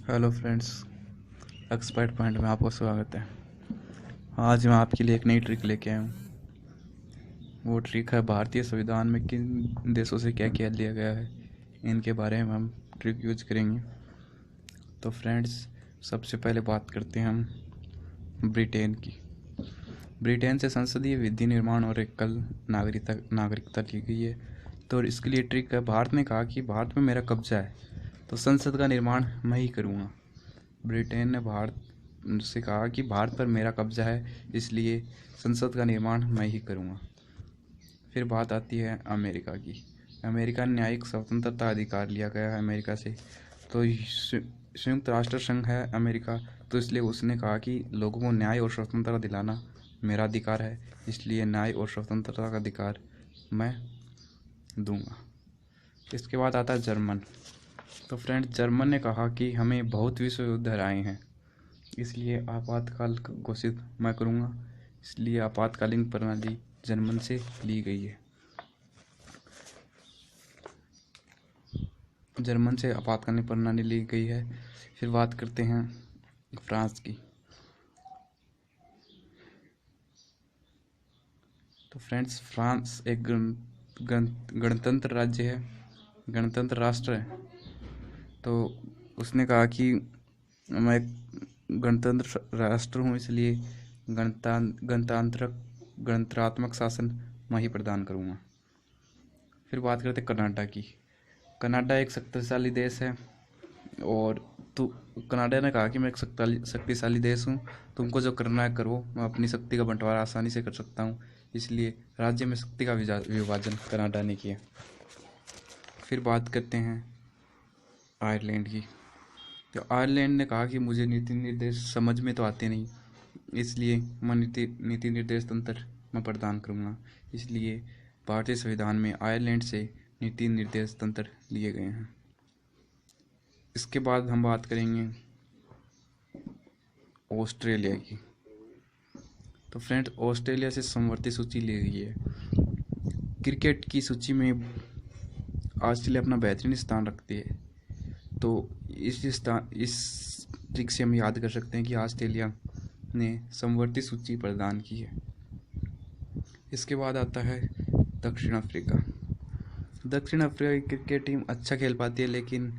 Hello friends, expert point में आपका स्वागत है। आज मैं आपके लिए एक नई ट्रिक लेके आया हूँ। वो ट्रिक है भारतीय संविधान में किन देशों से क्या क्या लिया गया है, इनके बारे में हम ट्रिक यूज करेंगे। तो फ्रेंड्स, सबसे पहले बात करते हैं हम ब्रिटेन की। ब्रिटेन से संसदीय विधि निर्माण और एकल नागरिकता ली गई है। तो इसके लिए ट्रिक है, भारत ने कहा कि भारत में मेरा कब्जा है तो संसद का निर्माण मैं ही करूँगा। ब्रिटेन ने भारत से कहा कि भारत पर मेरा कब्जा है, इसलिए संसद का निर्माण मैं ही करूँगा। फिर बात आती है अमेरिका की। अमेरिका ने न्यायिक स्वतंत्रता अधिकार लिया गया है अमेरिका से। तो संयुक्त राष्ट्र संघ है अमेरिका, तो इसलिए उसने कहा कि लोगों को न्याय और स्वतंत्रता दिलाना मेरा अधिकार है, इसलिए न्याय और स्वतंत्रता का अधिकार मैं दूंगा। इसके बाद आता है जर्मन। तो फ्रेंड्स, जर्मन ने कहा कि हमें बहुत विश्व युद्ध हराए हैं, इसलिए आपातकाल घोषित मैं करूँगा। इसलिए आपातकालीन प्रणाली जर्मन से ली गई है। जर्मन से आपातकालीन प्रणाली ली गई है। फिर बात करते हैं फ्रांस की। तो फ्रेंड्स, फ्रांस एक गणतंत्र राज्य है, गणतंत्र राष्ट्र है। तो उसने कहा कि मैं गणतंत्र राष्ट्र हूँ, इसलिए गणतंत्रात्मक शासन मैं ही प्रदान करूँगा। फिर बात करते हैं कनाडा की। कनाडा एक शक्तिशाली देश है, और तो कनाडा ने कहा कि मैं एक शक्तिशाली देश हूँ, तुमको जो करना है करो, मैं अपनी शक्ति का बंटवारा आसानी से कर सकता हूँ, इसलिए राज्य में शक्ति का विभाजन कनाडा ने किया। फिर बात करते हैं आयरलैंड की। तो आयरलैंड ने कहा कि मुझे नीति निर्देश समझ में तो आते नहीं, इसलिए मैं नीति निर्देश तंत्र मैं प्रदान करूँगा। इसलिए भारतीय संविधान में आयरलैंड से नीति निर्देश तंत्र लिए गए हैं। इसके बाद हम बात करेंगे ऑस्ट्रेलिया की। तो फ्रेंड्स, ऑस्ट्रेलिया से समवर्ती सूची ली गई है। क्रिकेट की सूची में ऑस्ट्रेलिया अपना बेहतरीन स्थान रखती है। तो इस ट्रिक से हम याद कर सकते हैं कि ऑस्ट्रेलिया ने समवर्ती सूची प्रदान की है। इसके बाद आता है दक्षिण अफ्रीका। दक्षिण अफ्रीका की क्रिकेट टीम अच्छा खेल पाती है, लेकिन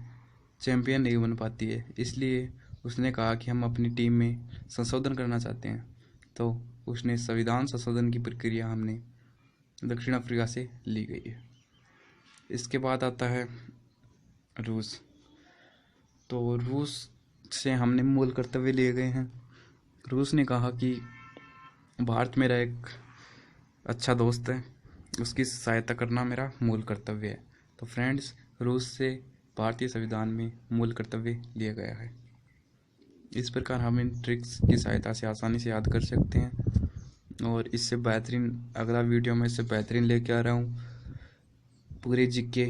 चैंपियन नहीं बन पाती है, इसलिए उसने कहा कि हम अपनी टीम में संशोधन करना चाहते हैं। तो उसने संविधान संशोधन की प्रक्रिया हमने दक्षिण अफ्रीका से ली गई है। इसके बाद आता है रूस। तो रूस से हमने मूल कर्तव्य लिए गए हैं। रूस ने कहा कि भारत मेरा एक अच्छा दोस्त है, उसकी सहायता करना मेरा मूल कर्तव्य है। तो फ्रेंड्स, रूस से भारतीय संविधान में मूल कर्तव्य लिया गया है। इस प्रकार हम इन ट्रिक्स की सहायता से आसानी से याद कर सकते हैं, और इससे बेहतरीन अगला वीडियो में इससे बेहतरीन लेके आ रहा हूँ। पूरे जीके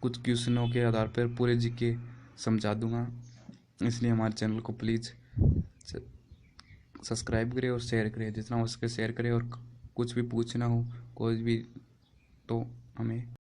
कुछ क्वेश्चनों के आधार पर पूरे जीके समझा दूंगा, इसलिए हमारे चैनल को प्लीज़ सब्सक्राइब करें और शेयर करें, जितना हो सके शेयर करें। और कुछ भी पूछना हो कोई भी, तो हमें